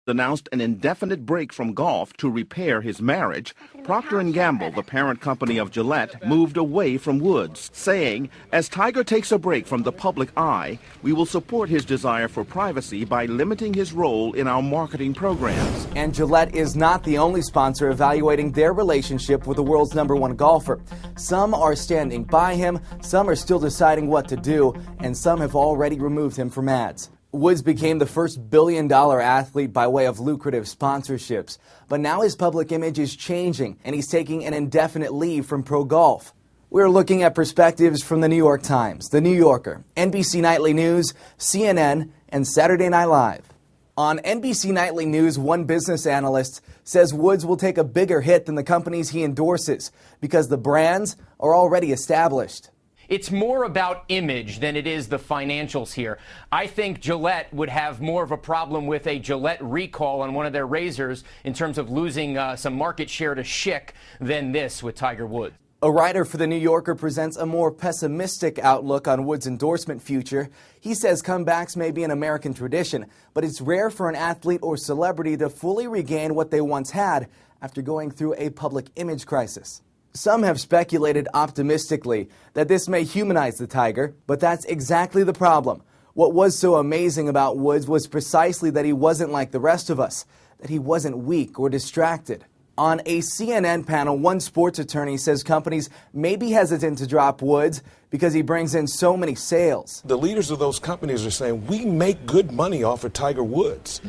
announced an indefinite break from golf to repair his marriage, Procter & Gamble, the parent company of Gillette, moved away from Woods, saying, as Tiger takes a break from the public eye, we will support his desire for privacy by limiting his role in our marketing programs. And Gillette is not the only sponsor evaluating their relationship with the world's #1 golfer. Some are standing by him, some are still deciding what to do, and some have already removed him from ads. Woods became the first billion-dollar athlete by way of lucrative sponsorships. But now his public image is changing, and he's taking an indefinite leave from pro golf. We're looking at perspectives from the New York Times, The New Yorker, NBC Nightly News, CNN, and Saturday Night Live. On NBC Nightly News, one business analyst says Woods will take a bigger hit than the companies he endorses because the brands are already established. It's more about image than it is the financials here. I think Gillette would have more of a problem with a Gillette recall on one of their razors in terms of losing some market share to Schick than this with Tiger Woods. A writer for The New Yorker presents a more pessimistic outlook on Woods' endorsement future. He says comebacks may be an American tradition, but it's rare for an athlete or celebrity to fully regain what they once had after going through a public image crisis. Some have speculated optimistically that this may humanize the Tiger, but that's exactly the problem. What was so amazing about Woods was precisely that he wasn't like the rest of us, that he wasn't weak or distracted. On a CNN panel, one sports attorney says companies may be hesitant to drop Woods because he brings in so many sales. The leaders of those companies are saying, we make good money off of Tiger Woods.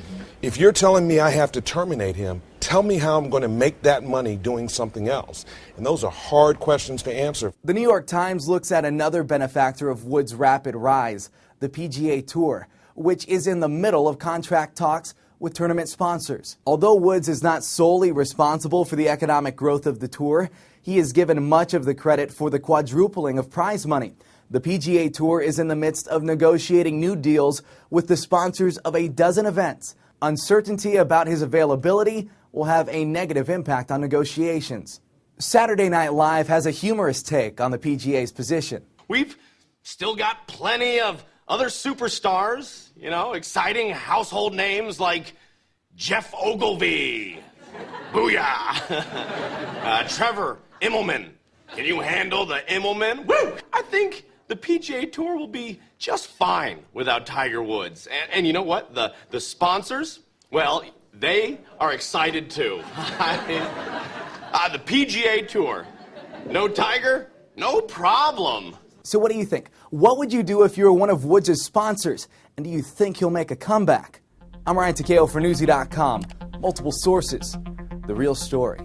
If you're telling me I have to terminate him, tell me how I'm going to make that money doing something else. And those are hard questions to answer. The New York Times looks at another benefactor of Woods' rapid rise, the PGA Tour, which is in the middle of contract talks with tournament sponsors. Although Woods is not solely responsible for the economic growth of the tour, he is given much of the credit for the quadrupling of prize money. The PGA Tour is in the midst of negotiating new deals with the sponsors of a dozen events. Uncertainty about his availability will have a negative impact on negotiations. Saturday Night Live has a humorous take on the PGA's position. We've still got plenty of other superstars, exciting household names like Jeff Ogilvy, booyah, Trevor Immelman. Can you handle the Immelman? Woo! I think the PGA Tour will be just fine without Tiger Woods. And you know what? The sponsors, well, they are excited too. The PGA Tour, no Tiger, no problem. So what do you think? What would you do if you were one of Woods' sponsors? And do you think he'll make a comeback? I'm Ryan Takeo for Newsy.com. Multiple sources. The real story.